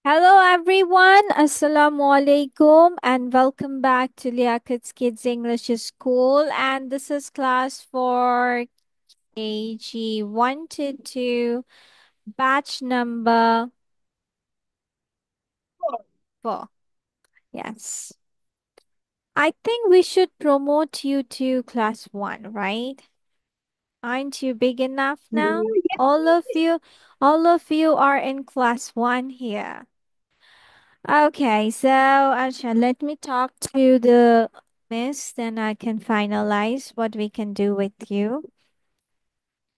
Hello everyone, Assalamu alaikum and welcome back to Liakat's Kids English School, and this is class for KG 1 to 2, batch number 4. Yes. I think we should promote you to class 1, right? Aren't you big enough now? All of you, all of you are in class 1 here. Okay, so Arsha, let me talk to the miss, then I can finalize what we can do with you.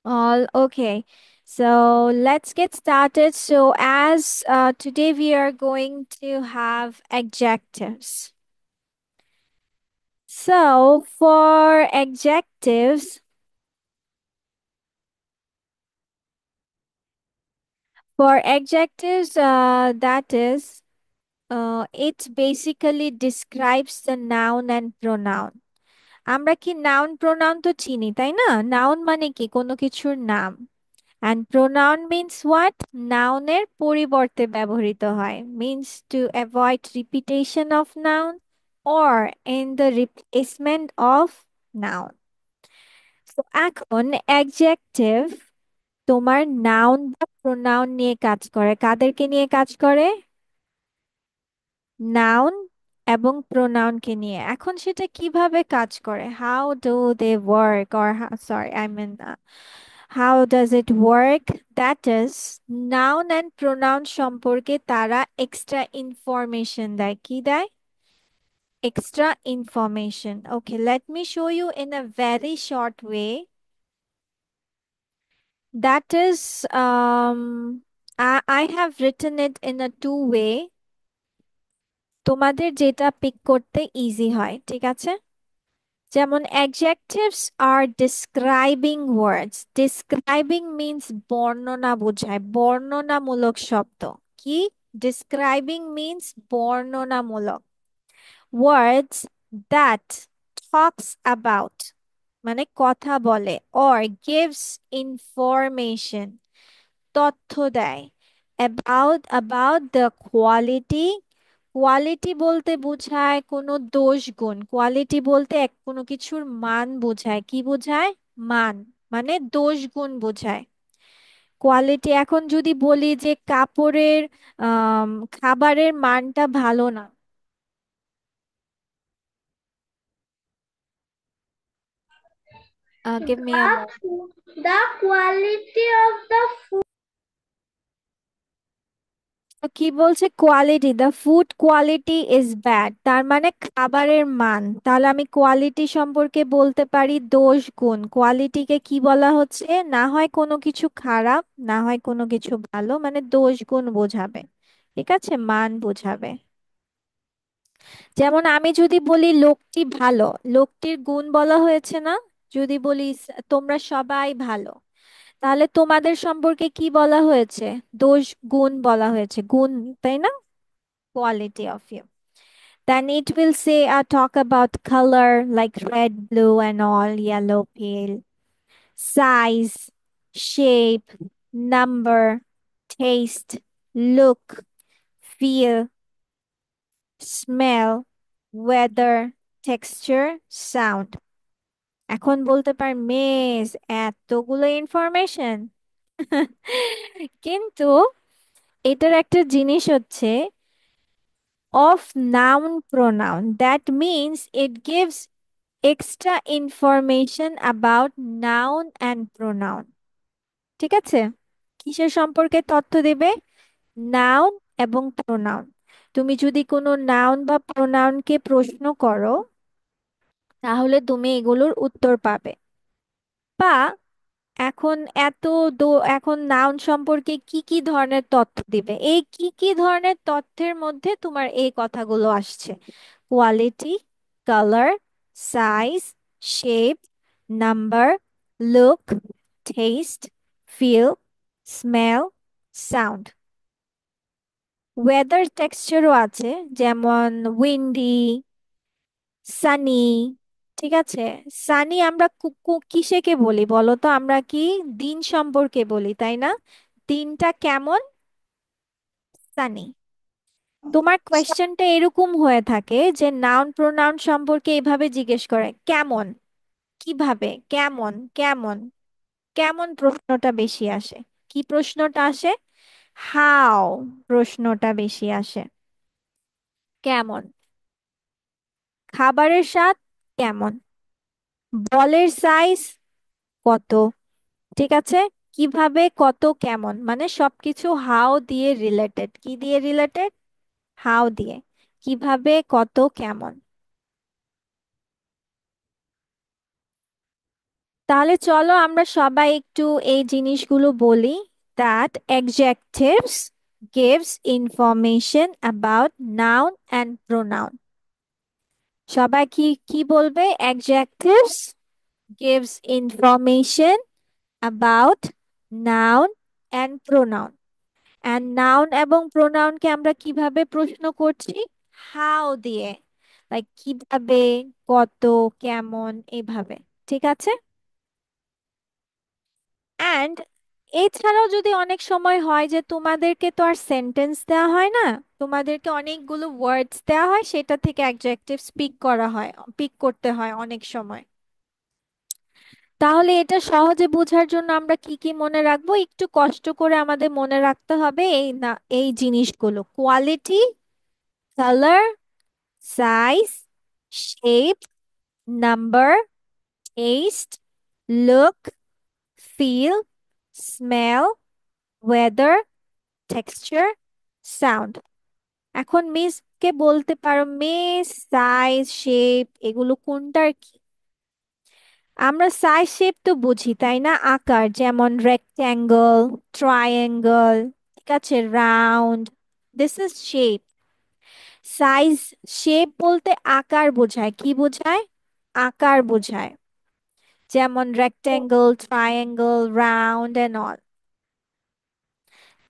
All okay. So let's get started. So as today we are going to have adjectives. So for adjectives, that is, it basically describes the noun and pronoun. আমরা কি noun pronoun তো চিনি তাই না? Noun মানে কি? কোনো কিছুর নাম। And pronoun means what? নাউনের পরিবর্তে ব্যবহৃত হয়, means to avoid repetition of noun or in the replacement of noun. তো এখন অ্যাডজেক্টিভ তোমার নাউন বা প্রোনাউন নিয়ে কাজ করে। কাদেরকে নিয়ে কাজ করে? নাউন এবং প্রোনাউনকে নিয়ে। এখন সেটা কিভাবে কাজ করে? How do they work, or sorry I mean how does it work? That is, noun and pronoun সম্পর্কে তারা এক্সট্রা ইনফরমেশন দেয়। কি দেয়? Extra information. Okay, let me show you in a very short way. That is, I have written it in a two way. তোমাদের যেটা pick করতে easy হয়, ঠিক আছে? যেমন adjectives are describing words. Describing means বর্ণনা বোঝায়, বর্ণনামূলক শব্দ। কি? Describing means বর্ণনামূলক। Words that talks about মানে কথা বলে, or gives information তথ্য দেয়, about the quality। কোয়ালিটি বলতে বোঝায় কোনো দোষ গুণ। কোয়ালিটি বলতে কোনো কিছুর মান বোঝায়। কি বোঝায়? মান, মানে দোষ গুণ বোঝায়। কোয়ালিটি, এখন যদি বলি যে কাপড়ের খাবারের মানটা ভালো না, give me a The moment. food, the quality of the food. কি বলছে? Quality, the food quality is bad, তার মানে খাবারের মান। তাহলে আমি কোয়ালিটি সম্পর্কে বলতে পারি দোষ গুণ। কোয়ালিটিকে কি বলা হচ্ছে? না হয় কোনো কিছু খারাপ, না হয় কোনো কিছু ভালো, মানে দোষ গুণ বোঝাবে। ঠিক আছে, মান বোঝাবে। যেমন আমি যদি বলি লোকটি ভালো, লোকটির গুণ বলা হয়েছে না? যদি বলি তোমরা সবাই ভালো, তাহলে তোমাদের সম্পর্কে কি বলা হয়েছে? দোষ গুণ বলা হয়েছে, গুণ, তাই না? Quality of you. Then it will say talk about color like red, blue, and all, yellow, pale, size, shape, number, taste, look, feel, smell, weather, texture, sound. এখন বলতে পার মিস এতগুলো ইনফরমেশন। কিন্তু এটার একটা জিনিস হচ্ছে of noun pronoun. That means it gives extra information about noun and pronoun. ঠিক আছে? কিসের সম্পর্কে তথ্য দেবে? নাউন এবং প্রোনাউন। তুমি যদি কোনো নাউন বা প্রোনাউনকে প্রশ্ন করো, তাহলে তুমি এগুলোর উত্তর পাবে। বা এখন এত এখন নাউন সম্পর্কে কি কি ধরনের তথ্য দিবে, এই কি কি ধরনের তথ্যের মধ্যে তোমার এই কথাগুলো আসছে: quality, colour, size, shape, number, look, taste, feel, smell, sound. Weather টেক্সচারও আছে, যেমন উইন্ডি, সানি। ঠিক আছে, সানি আমরা কিসেকে বলি বলো তো? আমরা কি দিন সম্পর্কে বলি, তাই না? দিনটা কেমন? সানি। তোমার কোয়েশ্চেনটা এরকম হয়ে থাকে যে নাউন প্রোনাউন সম্পর্কে এভাবে জিজ্ঞেস করে, কেমন, কিভাবে, কেমন, কেমন, কেমন প্রশ্নটা বেশি আসে। কি প্রশ্নটা আসে? হাউ প্রশ্নটা বেশি আসে। কেমন? খাবারের স্বাদ কেমন? বলের সাইজ কত? ঠিক আছে। কিভাবে, কত, কেমন, মানে সবকিছু হাউ দিয়ে রিলেটেড। কি দিয়ে রিলেটেড? হাউ দিয়ে। কিভাবে, কত, কেমন। তাহলে চলো আমরা সবাই একটু এই জিনিসগুলো বলি। That adjectives gives information about noun and pronoun। সবাই কি কি বলবে? adjectives gives information about noun and pronoun। and noun এবং pronoun কে আমরা কিভাবে প্রশ্ন করছি? how দিয়ে। লাইক কিভাবে, কত, কেমন, এভাবে। ঠিক আছে। অ্যান্ড এছাড়াও যদি অনেক সময় হয় যে তোমাদেরকে তো আর সেন্টেন্স দেওয়া হয় না, তোমাদেরকে অনেকগুলো ওয়ার্ডস দেওয়া হয়, সেটা থেকে অ্যাডজেক্টিভ পিক করা হয়, পিক করতে হয় অনেক সময়। তাহলে এটা সহজে বোঝার জন্য আমরা কি কি মনে রাখবো? একটু কষ্ট করে আমাদের মনে রাখতে হবে এই না, এই জিনিসগুলো: quality, colour, size, shape, number, taste, look, feel, smell, weather, texture, sound. এখন মিস কে বলতে পারো, মিস সাইজ শেপ এগুলো কোনটার কি? আমরা সাইজ শেপ তো বুঝি তাই না, আকার, যেমন রেক্ট্যাঙ্গল, ট্রায়াঙ্গেল, ঠিক আছে, round, this is shape. Size, shape বলতে আকার বোঝায়। কি বোঝায়? আকার বোঝায়, যেমন rectangle, triangle, round and all.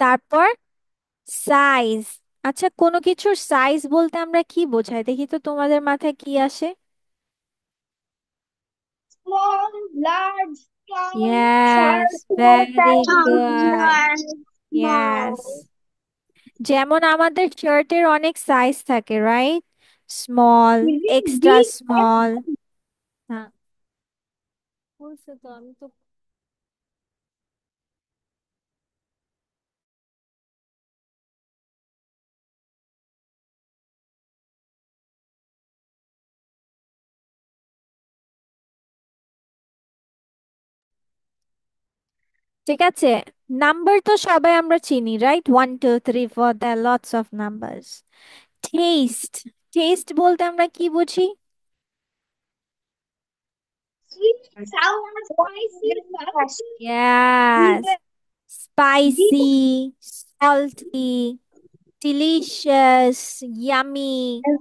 তারপর সাইজ। আচ্ছা, কোনো কিছুর সাইজ বলতে আমরা কি বোঝাই? দেখি তো তোমাদের মাথায় কি আসে। Small, large, tall, yes, short, very good. rectangular, yes. small. যেমন আমাদের শার্টের অনেক সাইজ থাকে, right? Small, Is it extra big or small. হ্যাঁ, বলছে তো, আমি তো। ঠিক আছে। নাম্বার তো সবাই আমরা চিনি, right? 1 2 3 4, the lots of numbers. Test, test বলতে আমরা কি বুঝি? sweet, sour, spicy, salty, Yes, deep, spicy, salty, delicious, yummy, and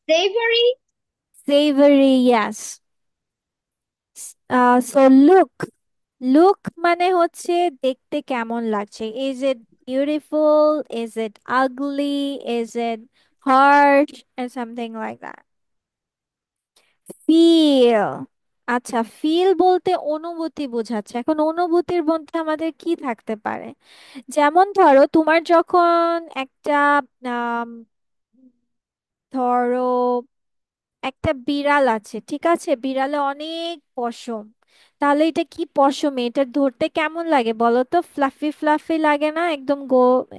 savory? savory, yes. So look, look মানে হচ্ছে দেখতে কেমন লাগছে। Is it beautiful? Is it ugly? Is it harsh? And something like that. Feel, আচ্ছা, feel বলতে অনুভূতি বোঝাচ্ছে। এখন অনুভূতির মধ্যে আমাদের কি থাকতে পারে? যেমন ধরো তোমার যখন একটা আম, ধরো একটা বিড়াল আছে, ঠিক আছে, বিড়ালে অনেক পশম। তাহলে এটা কি পশমে, এটা ধরতে কেমন লাগে বলো তো? ফ্লাফি ফ্লাফি লাগে না? একদম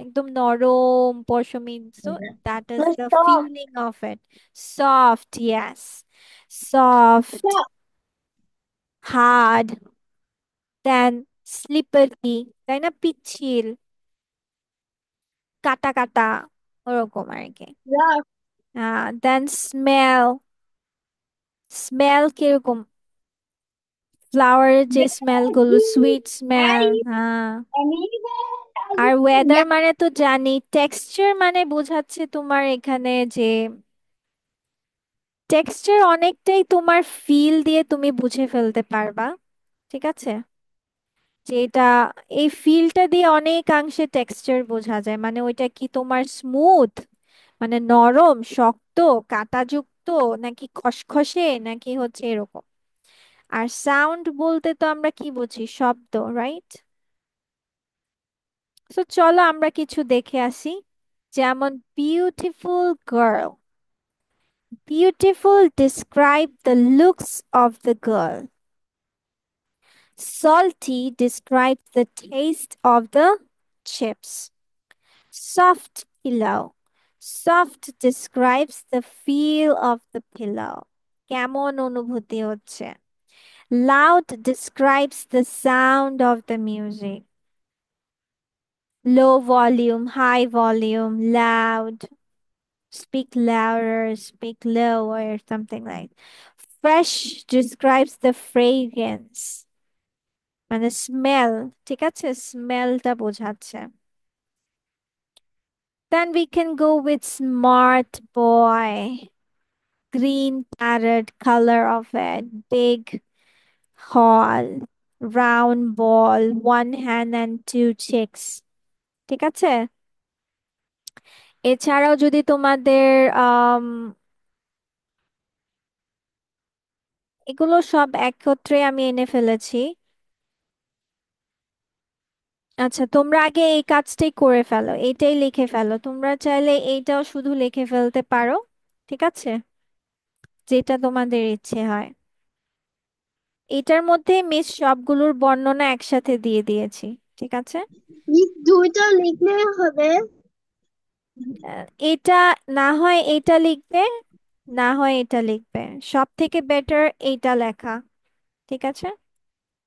একদম নরম পশমি। So that is The the soft, feeling of it. Soft, yes, soft, hard, then slippery, তাই না, পিচ্ছিল, কাটা কাটা, ওরকম আর কি। rough, দেন স্মেল, স্মেল কিরকম? ফ্লাওয়ারের যে স্মেল গুলো, very, সুইট স্মেল। very হ্যাঁ। আর uneven. ওয়েদার Yeah, মানে তো জানি। টেক্সচার মানে বোঝাচ্ছে তোমার এখানে যে, টেক্সচার অনেকটাই তোমার ফিল দিয়ে তুমি বুঝে ফেলতে পারবা। ঠিক আছে, যে এটা, এই ফিলটা দিয়ে অনেকাংশে টেক্সচার বোঝা যায়। মানে ওইটা কি তোমার স্মুথ, মানে নরম, শক্ত, কাঁটাযুক্ত, নাকি খসখসে, নাকি হচ্ছে এরকম। আর সাউন্ড বলতে তো আমরা কি বুঝি? শব্দ, রাইট? তো চলো আমরা কিছু দেখে আসি। যেমন beautiful girl, beautiful describe the looks of the girl. Salty describes the taste of the chips. Soft pillow. Soft describes the feel of the pillow. কেমন অনুভূতি হচ্ছে? Loud describes the sound of the music. Low volume, high volume, loud. Speak louder, speak lower, something like. Fresh describes the fragrance. মানে smell, ঠিক আছে, স্মেলটা বোঝাচ্ছে। Then we can go with smart boy. Green parrot, color of it, big hall, round ball, one hand and two chicks, ঠিক আছে। এছাড়াও যদি তোমাদের আম, এগুলো সব একত্রে আমি এনে ফেলেছি। আচ্ছা, তোমরা আগে এই কাজটাই করে ফেলো, এইটাই লিখে ফেলো। তোমরা চাইলে এইটাও শুধু লিখে ফেলতে পারো, ঠিক আছে, যেটা তোমাদের ইচ্ছে হয়। এটার মধ্যে মিস সবগুলোর বর্ণনা একসাথে দিয়ে দিয়েছি, ঠিক আছে। দুইটা লিখলে হবে। এটা না হয় এটা লিখবে, না হয় এটা লিখবে, সব থেকে বেটার এইটা লেখা, ঠিক আছে।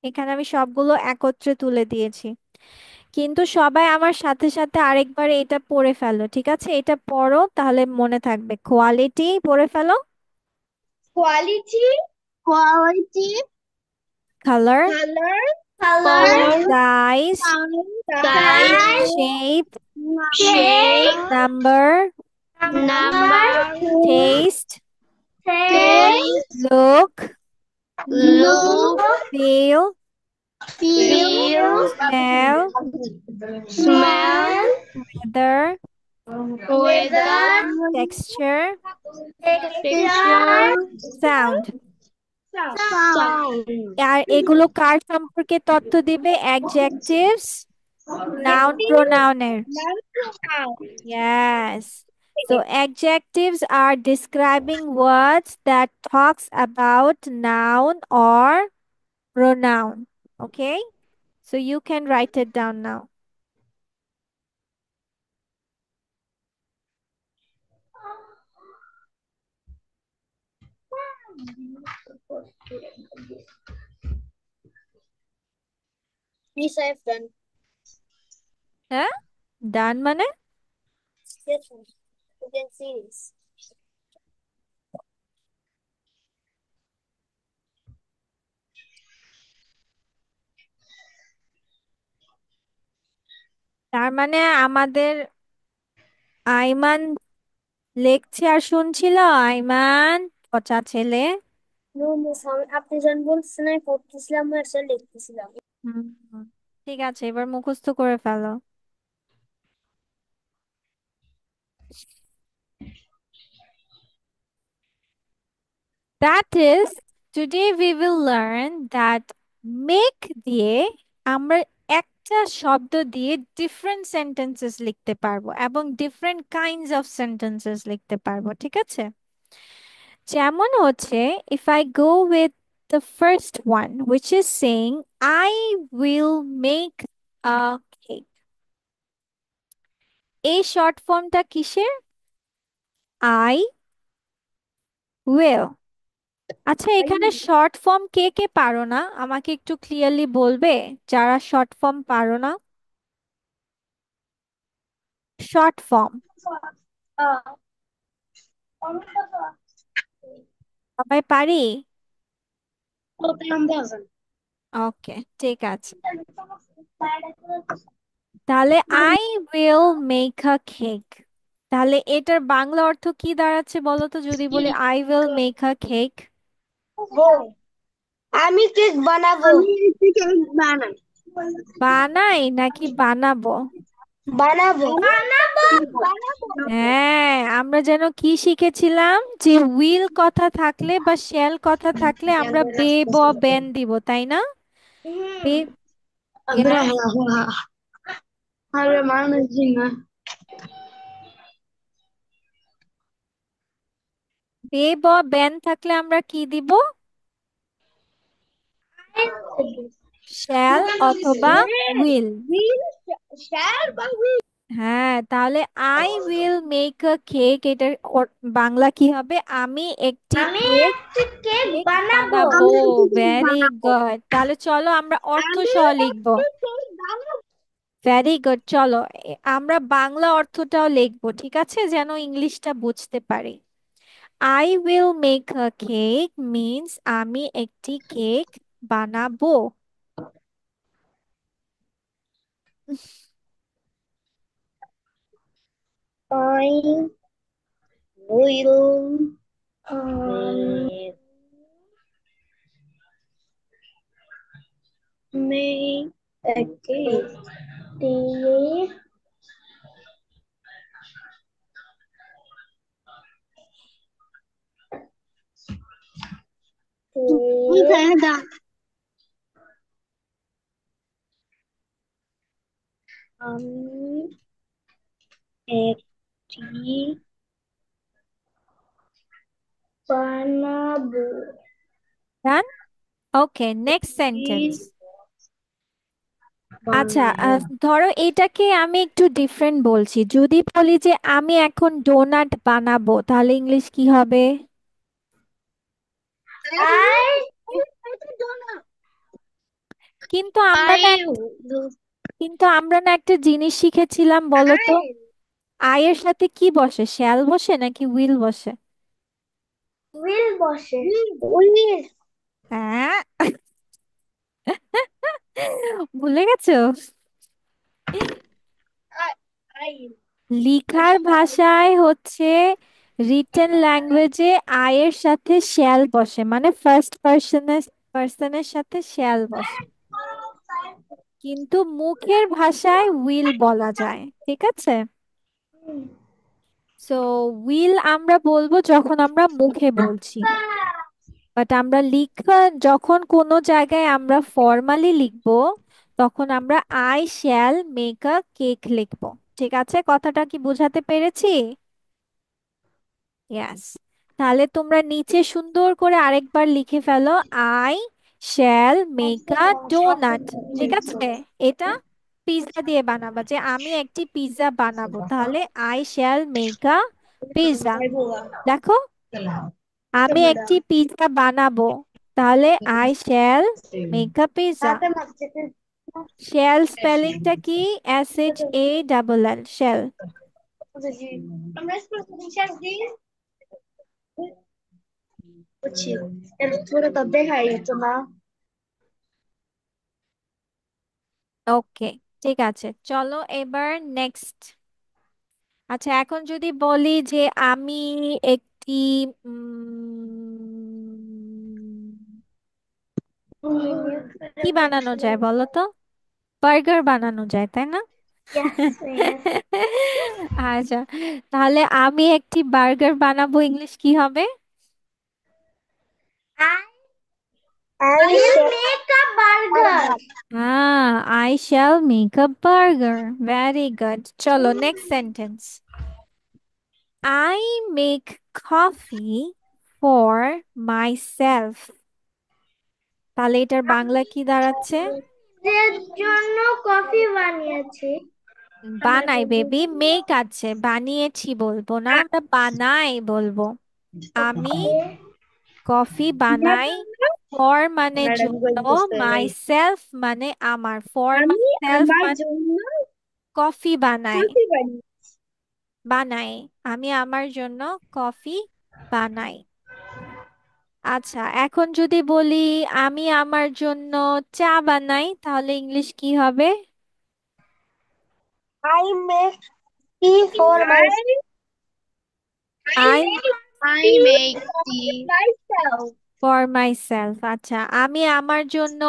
এখানে আমি সবগুলো একত্রে তুলে দিয়েছি, কিন্তু সবাই আমার সাথে সাথে আরেকবার এটা পড়ে ফেলো, ঠিক আছে। এটা পড়ো, তাহলে মনে থাকবে। কোয়ালিটি পড়ে ফেলো। Quality, quality, colour, colour, colour, size, size, shape, shape, number, number, taste, taste, look, look, feel, feel, smell, smell, weather, weather, texture, texture, sound. Sound. আর এগুলো কার সম্পর্কে তথ্য দিবে? অ্যাডজেক্টিভস, নাউন, প্রোনাউনের। Yes. So adjectives are describing words that talks about noun or pronoun. Okay? So you can write it down now. Yes, I've done. হ্যাঁ, ডান মানে? Yes, you can see this. তার মানে আমাদের আইমান লেখছে আর শুনছিল। আইমান, পচা ছেলে। নো মিস, আপনি যখন বলতেছেন আমি পড়তেছিলাম আর স্যার লিখতেছিলাম। হুম, হুম। ঠিক আছে, এবার মুখস্থ করে ফেলো। That is, today we will learn that make দিয়ে আমরা একটা শব্দ দিয়ে ডিফারেন্ট সেন্টেন্সেস লিখতে পারবো এবং ডিফারেন্ট কাইন্ডস অফ সেন্টেন্সেস লিখতে পারবো, ঠিক আছে। যেমন হচ্ছে, if I go with the first one which is saying I will make a cake, এই শর্ট ফর্মটা কিসের? I will। আচ্ছা, এখানে শর্ট ফর্ম কে কে পারো না আমাকে একটু ক্লিয়ারলি বলবে, যারা শর্ট ফর্ম পারো না? শর্ট ফর্ম সবাই পারি? ওকে, ঠিক আছে। তাহলে I will make a cake, তাহলে এটার বাংলা অর্থ কি দাঁড়াচ্ছে বলো তো, যদি বলি I will make a cake? আমি কেক বানাবো। আমি কেক বানাই। বানাই নাকি বানাবো? বানাবো। বানাবো। বানাবো। হ্যাঁ, আমরা যেন কি শিখেছিলাম, যে উইল কথা থাকলে বা শ্যাল কথা থাকলে আমরা বে ব বেন দিব, তাই না? বে, yes, আরে মানুষ না। বে ব বেন থাকলে আমরা কি দিব? শ্যাল অথবা উইল। হ্যাঁ, তাহলে I will make a cake, এটার বাংলা কি হবে? আমি একটি আমি কেক একটি কেক কেক বানাবো। বানাবো। আমি একটি কেক ভেরি বানাবো। গুড, তাহলে চলো আমরা অর্থ আমি সহ লিখবো। একটি কেক বানাবো। ভেরি গুড, চলো আমরা বাংলা অর্থটাও লিখবো, ঠিক আছে, যেন ইংলিশটা বুঝতে পারি। I will make a cake means আমি একটি কেক বানাবো। I will make a cake. The cake আমি একটি বানাবো। ডান। ওকে, নেক্সট সেন্টেন্স। একটি আচ্ছা, বানাবো। ধরো এটাকে আমি একটু ডিফারেন্ট বলছি, যদি বলি যে আমি এখন ডোনাট বানাবো, তাহলে ইংলিশ কি হবে? I কিন্তু আমরা না I will কিন্তু আমরা না একটা জিনিস শিখেছিলাম, বলো তো। I আয়ের সাথে কি বসে, শ্যাল বসে নাকি উইল বসে? will বসে। Will হ্যাঁ, ভুলে গেছো? I I লিখার ভাষায় হচ্ছে, রিটেন ল্যাঙ্গুয়েজে আয়ের সাথে শ্যাল বসে, মানে ফার্স্ট পার্সনের সাথে শ্যাল বসে। কিন্তু মুখের ভাষায় উইল বলা যায়, ঠিক আছে। সো উইল আমরা বলবো যখন আমরা মুখে বলছি, বাট আমরা যখন কোনো জায়গায় আমরা ফর্মালি লিখবো, তখন আমরা I shall make a cake লিখবো। ঠিক আছে, কথাটা কি বোঝাতে পেরেছি? ইয়াস। তাহলে তোমরা নিচে সুন্দর করে আরেকবার লিখে ফেলো, I shall make a donut. ঠিক আছে, এটা পিৎজা দিয়ে বানাবা, যে আমি একটি পিৎজা বানাবো, তাহলে I shall make a pizza. দেখো, আমি একটি পিৎজা বানাবো, তাহলে I shall make a pizza. Shall স্পেলিংটা কি? SHALL, shall. ওকে, ঠিক আছে, চলো এবার নেক্সট। আচ্ছা, এখন যদি বলি যে আমি একটি কি বানানো যায় বলো তো? বার্গার বানানো যায়, তাই না? Yes, yes. আচ্ছা, তাহলে আমি একটি বার্গার বানাবো, ইংলিশ কি হবে? I will make a burger. I shall make a burger. Very good, চলো next sentence. I make coffee for myself, তাহলে এটার বাংলা কি দাঁড়াচ্ছে? নিজের জন্য কফি বানিয়েছি। বানাই বেবি, মেক আছে, বানিয়েছি বলবো না, আমরা বানাই বলবো। আমি কফি বানাই, ফর মানে জন্য, মাই সেলফ মানে আমার, ফর মাই আমি সেলফ আমার মানে জন্য কফি বানাই। কফি বানিয়েছি। বানাই, আমি আমার জন্য কফি বানাই। আচ্ছা, এখন যদি বলি আমি আমার জন্য চা বানাই, তাহলে ইংলিশ কি হবে? I make tea for myself. I I make tea myself. For my self. আচ্ছা, আমি আমার জন্য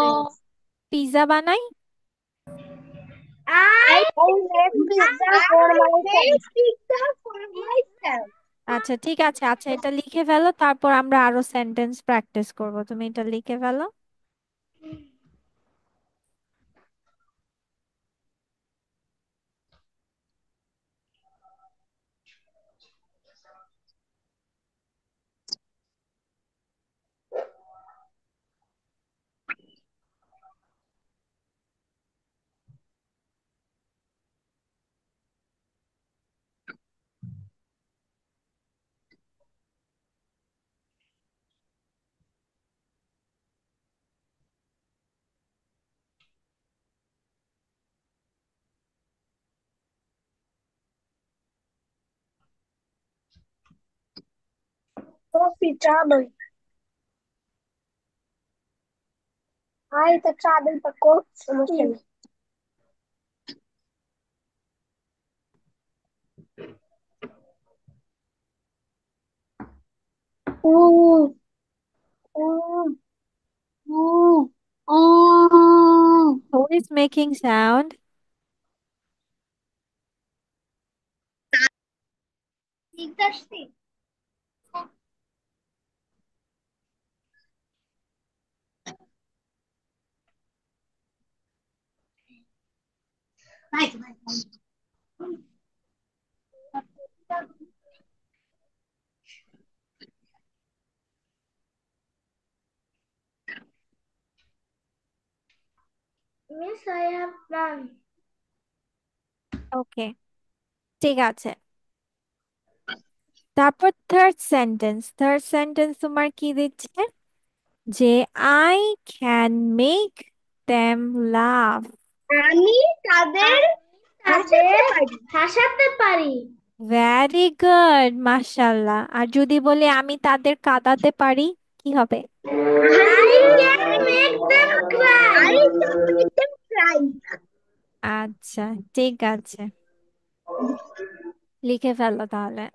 পিৎজা বানাই। I make pizza for myself. Pizza for myself. আচ্ছা, ঠিক আছে, আচ্ছা এটা লিখে ফেলো, তারপর আমরা আরো সেন্টেন্স প্র্যাকটিস করব, তুমি এটা লিখে ফেলো। कॉफी चावल हाय तो चावल पको समझते हैं ऊ ऊ ऊ ऊ Who is making sound? জিজ্ঞাসি Miss, I have done. ওকে, ঠিক আছে। তারপর থার্ড সেন্টেন্স তোমার কি দিচ্ছে? যে আই ক্যান মেক দেম লাভ। আমি তাদের হাসাতে পারি হাসাতে পারি ভেরি গুড, মাশাল্লাহ। আর যদি বলি আমি তাদের কাঁদাতে পারি, কি হবে? I can make them cry. I can make them cry. আচ্ছা, ঠিক আছে, লিখে ফেলো তাহলে।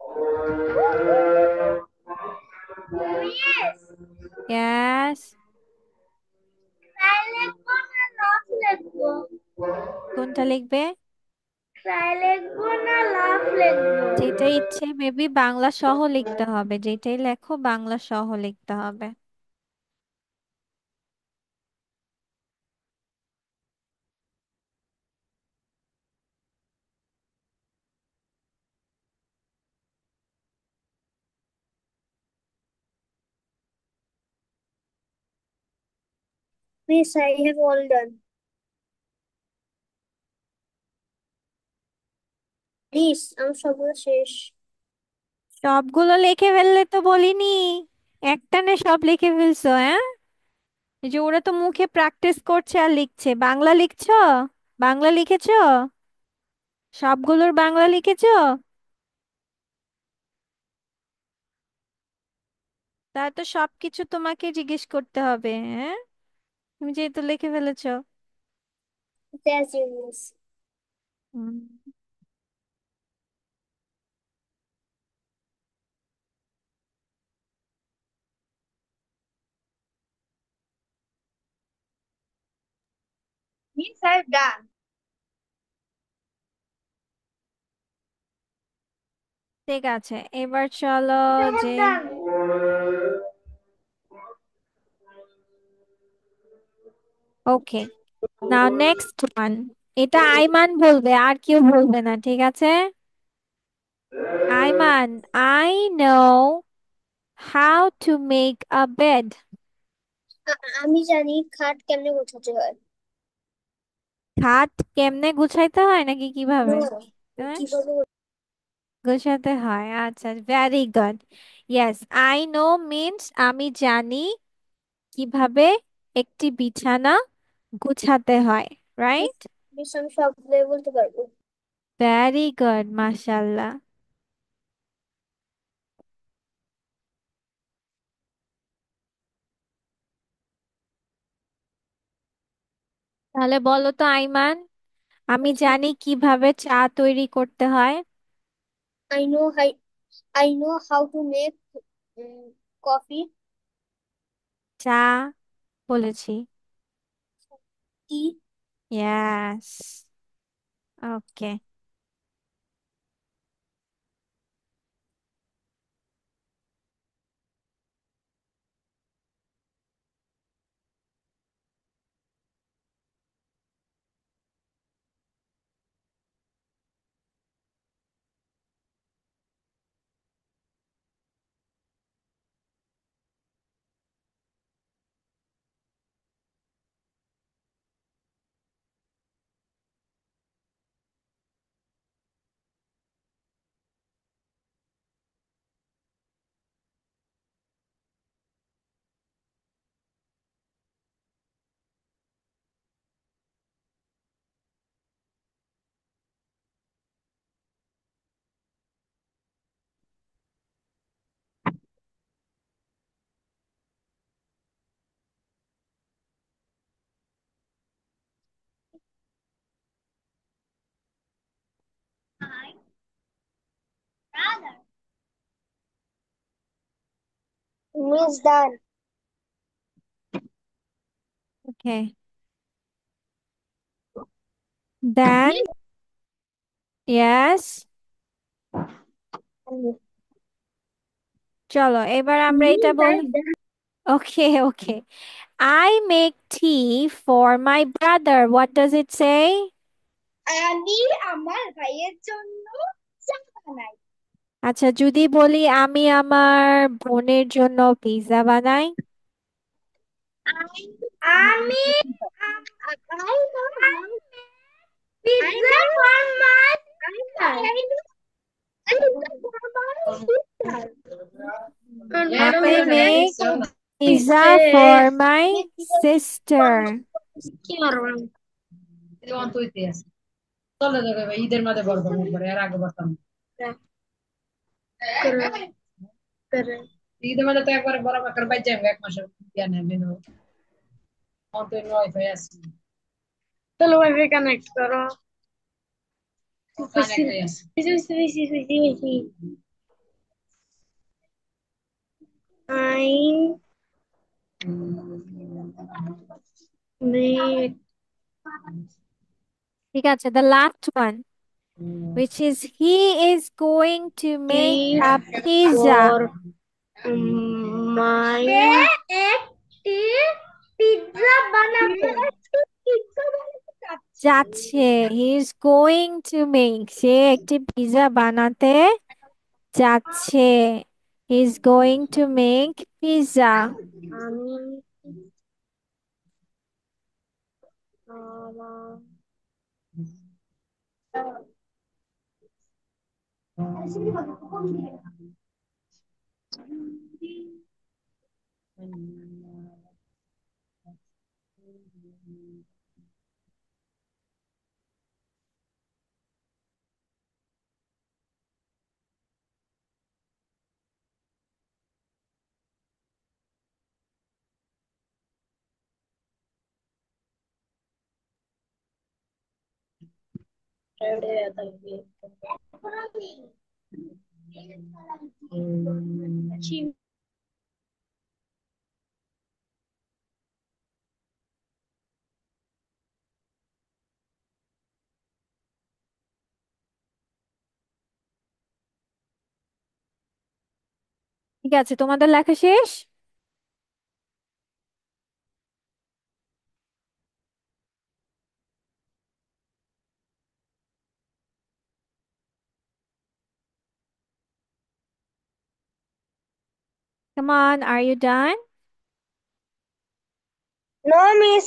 Yes. গ্যাস। Cry লিখবো না laugh লিখবো? কোনটা লিখবে? Cry লিখবো না laugh লিখবো? যেটা ইচ্ছে, মেবি বাংলা সহ লিখতে হবে, যেটাই লেখো বাংলা সহ লিখতে হবে। Miss, I have all done. Please, আমার সবগুলো শেষ। সবগুলো লিখে ফেললে তো বলিনি, একটানে সব লিখে ফেলছো, হ্যাঁ? এই যে ওরা তো মুখে প্র্যাকটিস করছে আর লিখছে। বাংলা লিখছো? বাংলা লিখেছো? সবগুলোর বাংলা লিখেছো? তা তো সবকিছু তোমাকে জিজ্ঞেস করতে হবে, হ্যাঁ? তুমি যেহেতু লিখে ফেলেছো। That's you, miss. Hmm, Miss, I've done. ঠিক আছে, এবার চলো। I যে have done. Okay, now next one. এটা আইমান বলবে, আর কেউ বলবে না, ঠিক আছে? Aiman, I know how to make a bed. আমি জানি খাট কেমনে গোছাতে হয়। খাট কেমনে গুছাইতে হয় নাকি কিভাবে? No, হ্যাঁ, কিভাবে গুছাতে হয়, আচ্ছা, very good. Yes, I know means আমি জানি কিভাবে একটি বিছানা গুছাতে হয়, মিস রাইট? মিস আমি সবগুলোই বলতে পারবো। ভেরি গুড, মাশাল্লাহ। তাহলে বলো তো আইমান, আমি জানি কিভাবে চা তৈরি করতে হয়। I know I know how to make coffee, চা বলেছি। tea. ইয়েস, ওকে। Means done. Okay. Then, yes. চলো এবার আমরা এটা Means ball. I done. Okay okay. I make tea for my brother. What does it say? আমি আমার ভাইয়ের জন্য চা বানাই। আচ্ছা যদি বলি আমি আমার বোনের জন্য পিৎজা বানাই। আমি pizza for my I make pizza sister. for my sister. কি মারলাম চলে যাবে ভাই ঈদের মাঝে বলবো একবারে এর আগে বলতাম করে করে ঈদের মাঝে তো একবারে বড় বাকার বাইর যাবে এক মাসের বিয়া নেবে নো অন্ত ওয়াইফাই আছে চলো ওয়াইফাই কানেক্ট করো কানেক্ট আছে বেশি I make ঠিক আছে, the last one, which is he is going to make tea a pizza. for my একটি পিৎজা বানাবো পিৎজা বানাতে চাচ্ছি যাচ্ছে, he is going to make, সে একটি পিৎজা বানাতে যাচ্ছে, he is going to make pizza. আমি আমার ঠিক আছে, তোমাদের লেখা শেষ? Come on, are you done? No, miss.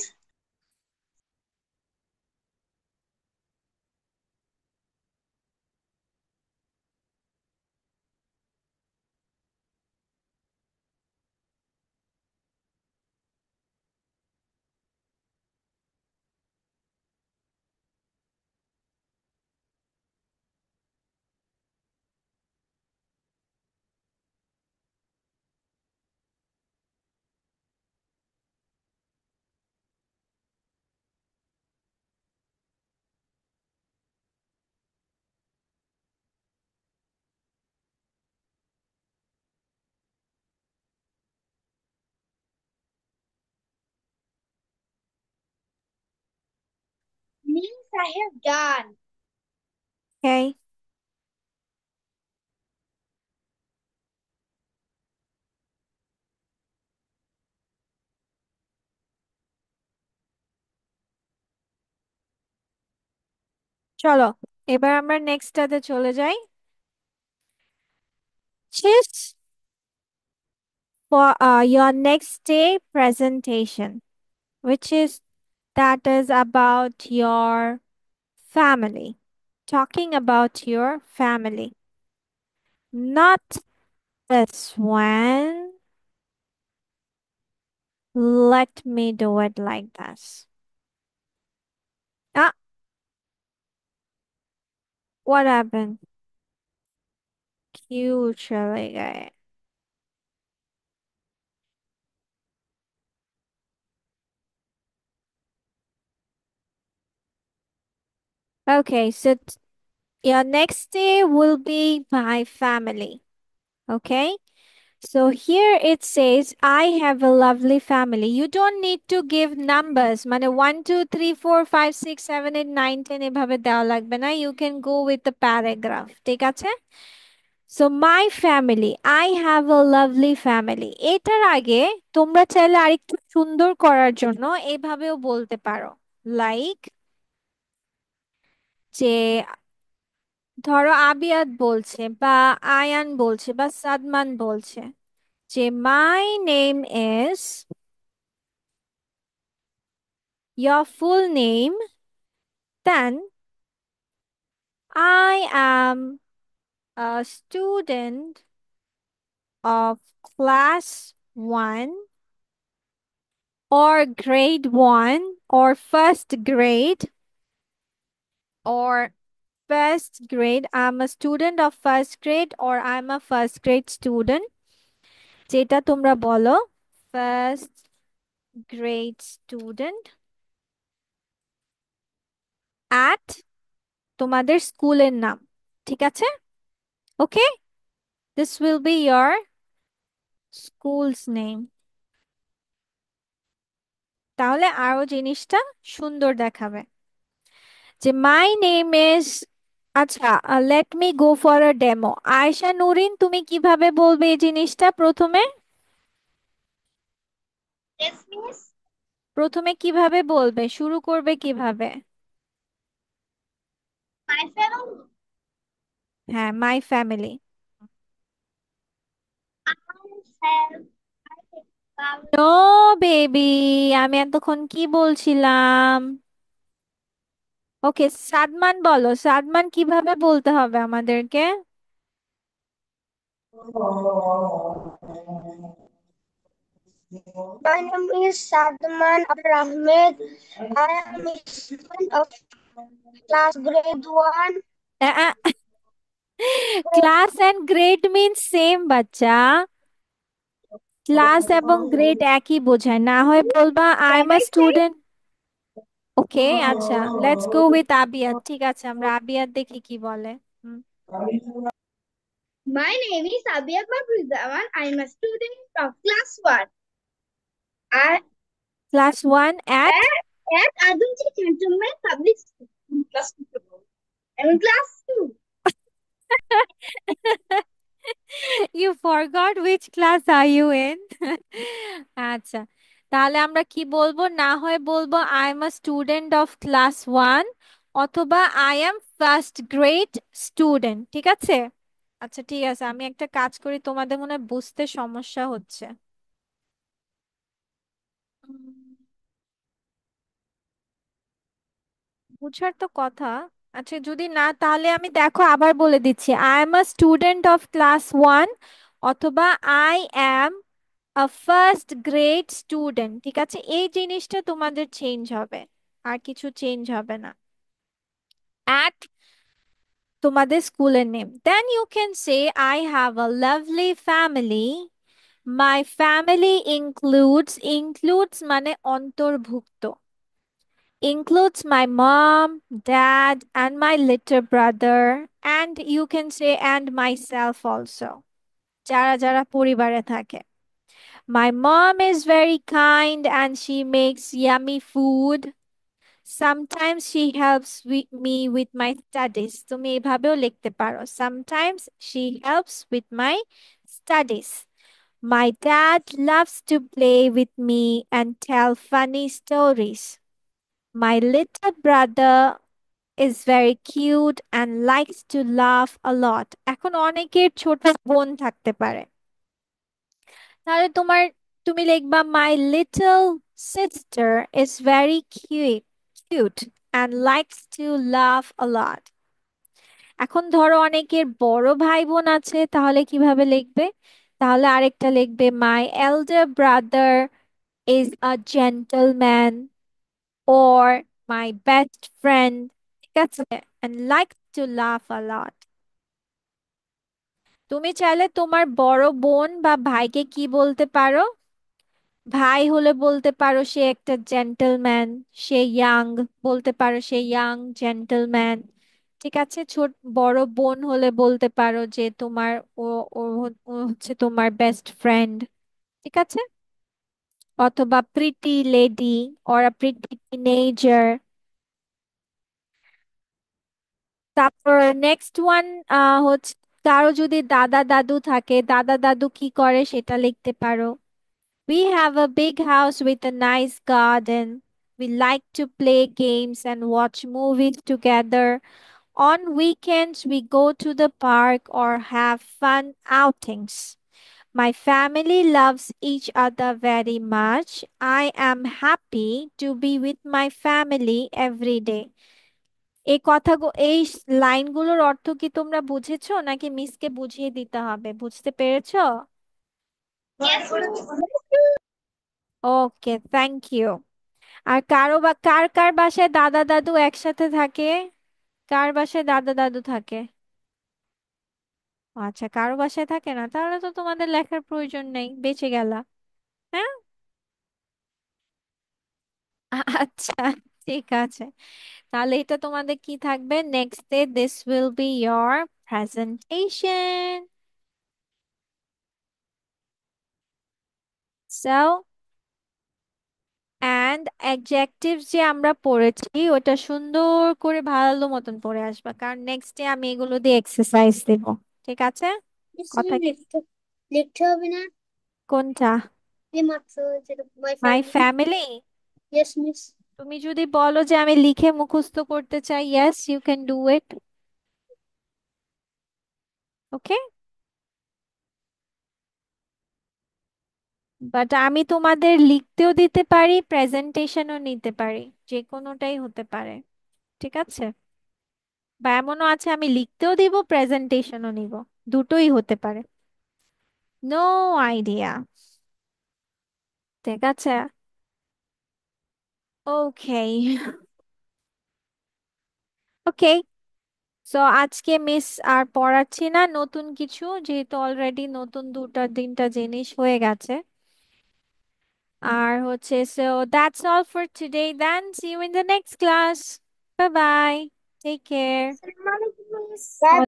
Means I have done. Okay. চলো এবার আমরা নেক্সটটাতে চলে যাই। Just for your next day presentation, which is that is about your family, talking about your family, not this one. Let me do it like this. Ah, what happened? क्यों चले गए? Okay, so your next day will be my family. Okay, So here it says, I have a lovely family. You don't need to give numbers. মানে 1, 2, 3, 4, 5, 6, 7, 8, 9, 10 এভাবে দেওয়া লাগবে না। You can go with the paragraph. ঠিক আছে? So my family, I have a lovely family. এটার আগে তোমরা চাইলে আরেকটু সুন্দর করার জন্য এভাবেও বলতে পারো। লাইক যে ধরো আবিয়াত বলছে বা আয়ান বলছে বা সাদমান বলছে যে my name is, your full name, then I am a student of class 1 or grade 1 or first grade or first grade. I'm a student of first grade or I'm a first grade student. যেটা তোমরা বলো first grade student at তোমাদের স্কুলের নাম। ঠিক আছে? ওকে, this will be your school's name. তাহলে আরো জিনিসটা সুন্দর দেখাবে যে মাই নেম ইজ, আচ্ছা, let me go for a demo. Ayesha Nurin, তুমি কিভাবে বলবে এই জিনিসটা প্রথমে? Yes, miss. প্রথমে কিভাবে বলবে, শুরু করবে কিভাবে? My family. হ্যাঁ, my family. I have family. No baby, আমি এতক্ষণ কি বলছিলাম? ওকে, সাদমান বলো, সাদমান কিভাবে বলতে হবে আমাদেরকে? My name is Sadman Abdul Ahmed. I am a student of class grade 1. Class and grade means same বাচ্চা। ক্লাস এবং গ্রেড একই বোঝায়, না হয় বলবা I am a Private side. Student. Okay, আচ্ছা, লেটস গো উইথ আবিয়াত। ঠিক আছে, আমরা আবিয়াত দেখি কি বলে। My name is Abia Babuzaman. I am a student of class 1. I class one at at Adamji Cantonment Public School. Class 2. I'm in class 2. You forgot which class are you in. আচ্ছা, তাহলে আমরা কি বলবো, না হয় বলবো I am a student of class one অথবা I am first grade student. ঠিক আছে? আচ্ছা ঠিক আছে, আমি একটা কাজ করি, তোমাদের মনে হয় বুঝতে সমস্যা হচ্ছে। উম, বুঝার তো কথা। আচ্ছা যদি না, তাহলে আমি দেখো আবার বলে দিচ্ছি, I am a student of class one অথবা I am a first grade student. ঠিক আছে, এই জিনিসটা তোমাদের চেঞ্জ হবে, আর কিছু চেঞ্জ হবে না। অ্যাট তোমাদের স্কুলের name, then you can say I have a lovely family. My family includes, includes মানে অন্তর্ভুক্ত, includes my mom, dad, and my little brother, and you can say and myself also. যারা যারা পরিবারে থাকে। My mom is very kind and she makes yummy food. Sometimes she helps me with my studies. তুমি এভাবেও লিখতে পারো, sometimes she helps with my studies. My dad loves to play with me and tell funny stories. My little brother is very cute and likes to laugh a lot. এখন অনেকের ছোট বোন থাকতে পারে, তাহলে তুমি লিখবা my little sister is very cute and likes to laugh a lot. এখন ধরো অনেকের বড় ভাই বোন আছে, তাহলে কিভাবে লিখবে? তাহলে আরেকটা লিখবে my elder brother is a gentleman or my best friend। ঠিক আছে? And likes to laugh a lot. তুমি চাইলে তোমার বড় বোন বা ভাইকে কি বলতে পারো? ভাই হলে বলতে পারো সে একটা জেন্টলম্যান, সে ইয়াং, বলতে পারো সে ইয়াং জেন্টলম্যান। ঠিক আছে, বড় বোন হলে বলতে পারো যে তোমার ও ও ও হচ্ছে তোমার বেস্ট ফ্রেন্ড। ঠিক আছে, অথবা pretty lady or a pretty teenager. তারপর নেক্সট ওয়ান হচ্ছে, কারো যদি দাদা দাদু থাকে, দাদা দাদু কি করে সেটা লিখতে পারো। We have a big house with a nice garden. We like to play games and watch movies together. On weekends, we go to the park or have fun outings. My family loves each other very much. I am happy to be with my family every day. এই লাইনগুলোর অর্থ কি তোমরা বুঝেছো নাকি মিসকে বুঝিয়ে দিতে হবে? বুঝতে পেরেছো? ওকে, থ্যাংক ইউ। আর কার কার বাসায় দাদা দাদু একসাথে থাকে? কার বাসায় দাদা দাদু থাকে? আচ্ছা, কারো বাসায় থাকে না, তাহলে তো তোমাদের লেখার প্রয়োজন নেই, বেঁচে গেলা। হ্যাঁ, আচ্ছা, ঠিক আছে। তাহলে এটা তোমাদের কি থাকবে next day? This will be your presentation. So and adjectives যে আমরা পড়েছি ওটা সুন্দর করে ভালো মতন পড়ে আসবা, কারণ নেক্সট ডে আমি এগুলো দিয়ে এক্সারসাইজ দেব। ঠিক আছে? কথা কি? লিখতে হবে না? কোনটা? এই মাত্র যেটা my my family. Family? Yes miss. তুমি যদি বলো যে আমি লিখে মুখস্থ করতে চাই, yes you can do it. Okay, but আমি তোমাদের লিখতেও দিতে পারি, প্রেজেন্টেশনও নিতে পারি, যে কোনোটাই হতে পারে। ঠিক আছে? বা এমনও আছে আমি লিখতেও দিব, প্রেজেন্টেশনও নিব, দুটোই হতে পারে। No idea. ঠিক আছে, ওকে। ওকে, সো আজকে মিস আর পড়াচ্ছি না নতুন কিছু, যেহেতু অলরেডি নতুন দুটা তিনটা জিনিস হয়ে গেছে। আর হচ্ছে, so that's all for today, then see you in the next class. Bye bye, take care. আসসালামু আলাইকুম মিস।